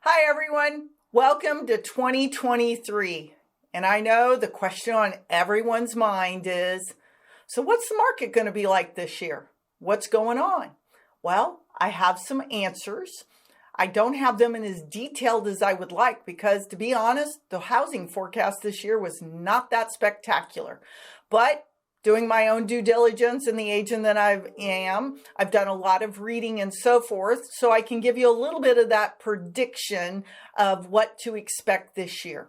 Hi, everyone. Welcome to 2023. And I know the question on everyone's mind is, so what's the market going to be like this year? What's going on? Well, I have some answers. I don't have them in as detailed as I would like because, to be honest, the housing forecast this year was not that spectacular. But doing my own due diligence and the agent that I am, I've done a lot of reading and so forth, so I can give you a little bit of that prediction of what to expect this year.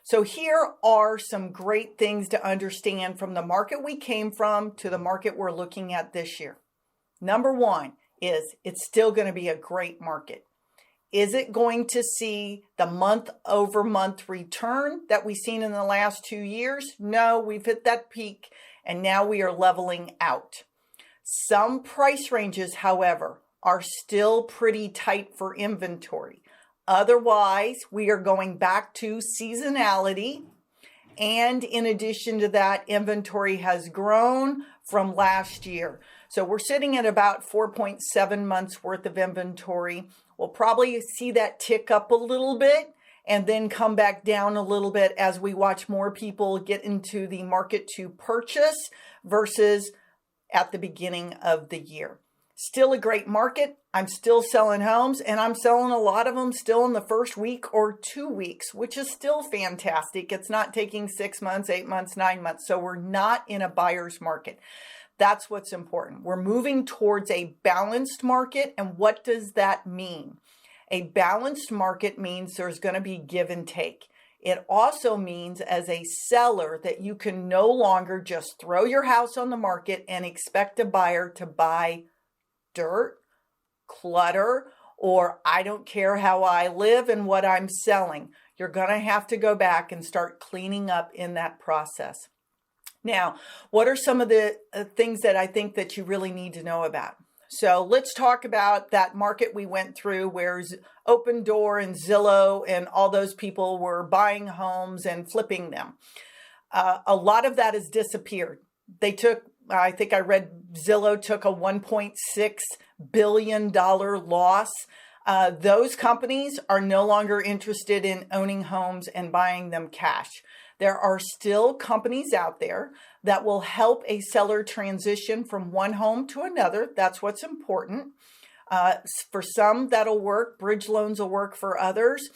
So here are some great things to understand from the market we came from to the market we're looking at this year. Number one is it's still going to be a great market. Is it going to see the month-over-month return that we've seen in the last 2 years? No, we've hit that peak and now we are leveling out. Some price ranges, however, are still pretty tight for inventory. Otherwise, we are going back to seasonality. And in addition to that, inventory has grown from last year. So we're sitting at about 4.7 months worth of inventory. We'll probably see that tick up a little bit and then come back down a little bit as we watch more people get into the market to purchase versus at the beginning of the year. Still a great market. I'm still selling homes and I'm selling a lot of them still in the first week or 2 weeks, which is still fantastic. It's not taking 6 months, 8 months, 9 months. So we're not in a buyer's market. That's what's important. We're moving towards a balanced market. And what does that mean? A balanced market means there's going to be give and take. It also means as a seller that you can no longer just throw your house on the market and expect a buyer to buy dirt, clutter, or I don't care how I live and what I'm selling. You're going to have to go back and start cleaning up in that process. Now, what are some of the things that I think that you really need to know about? So let's talk about that market we went through where Open Door and Zillow and all those people were buying homes and flipping them. A lot of that has disappeared. I think I read Zillow took a $1.6 billion loss. Those companies are no longer interested in owning homes and buying them cash. There are still companies out there that will help a seller transition from one home to another. That's what's important. For some, that'll work. Bridge loans will work for others.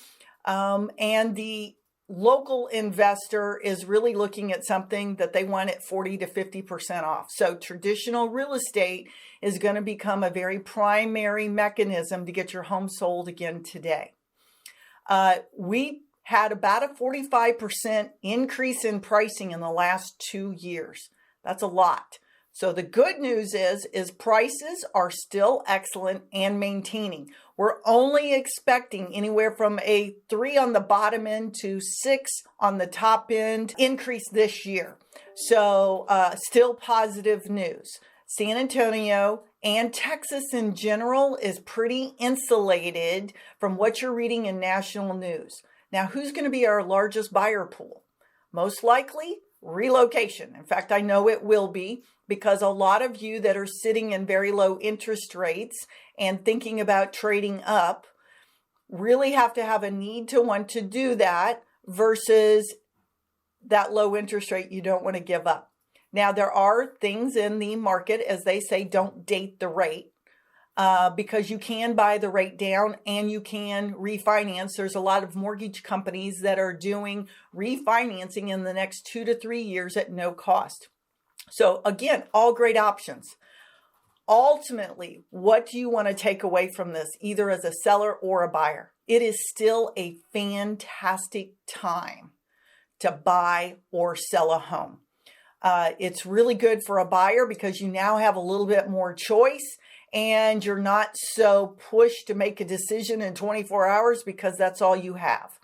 And the local investor is really looking at something that they want at 40 to 50% off. So traditional real estate is going to become a very primary mechanism to get your home sold again today. We had about a 45% increase in pricing in the last 2 years. That's a lot. So the good news is prices are still excellent and maintaining. We're only expecting anywhere from a 3 on the bottom end to 6 on the top end increase this year. So still positive news. San Antonio and Texas in general is pretty insulated from what you're reading in national news. Now, who's going to be our largest buyer pool? Most likely, relocation. In fact, I know it will be because a lot of you that are sitting in very low interest rates and thinking about trading up really have to have a need to want to do that versus that low interest rate you don't want to give up. Now, there are things in the market, as they say, don't date the rate. Because you can buy the rate down and you can refinance. There's a lot of mortgage companies that are doing refinancing in the next 2 to 3 years at no cost. So again, all great options. Ultimately, what do you want to take away from this, either as a seller or a buyer? It is still a fantastic time to buy or sell a home. It's really good for a buyer because you now have a little bit more choice. And you're not so pushed to make a decision in 24 hours because that's all you have.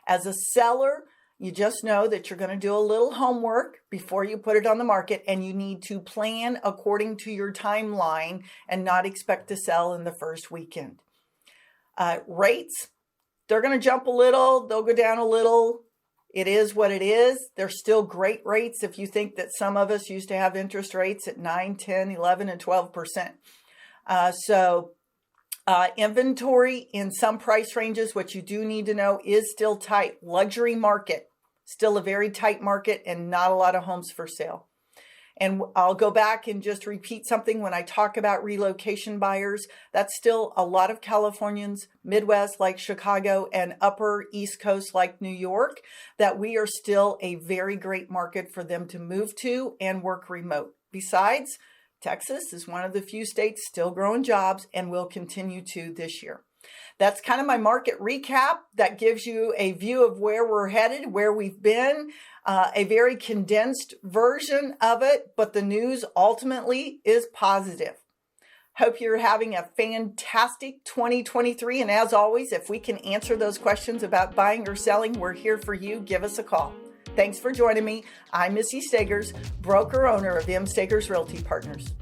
As a seller, you just know that you're going to do a little homework before you put it on the market, and you need to plan according to your timeline and not expect to sell in the first weekend. Rates, they're going to jump a little, they'll go down a little. It is what it is. They're still great rates if you think that some of us used to have interest rates at 9, 10, 11, and 12%. So Inventory in some price ranges, what you do need to know, is still tight. Luxury market, still a very tight market and not a lot of homes for sale. And I'll go back and just repeat something when I talk about relocation buyers. That's still a lot of Californians, Midwest like Chicago, and Upper East Coast like New York, that we are still a very great market for them to move to and work remote. Besides, Texas is one of the few states still growing jobs and will continue to this year. That's kind of my market recap. That gives you a view of where we're headed, where we've been, a very condensed version of it, but the news ultimately is positive. Hope you're having a fantastic 2023. And as always, if we can answer those questions about buying or selling, we're here for you. Give us a call. Thanks for joining me. I'm Missy Stegers, broker owner of M. Stegers Realty Partners.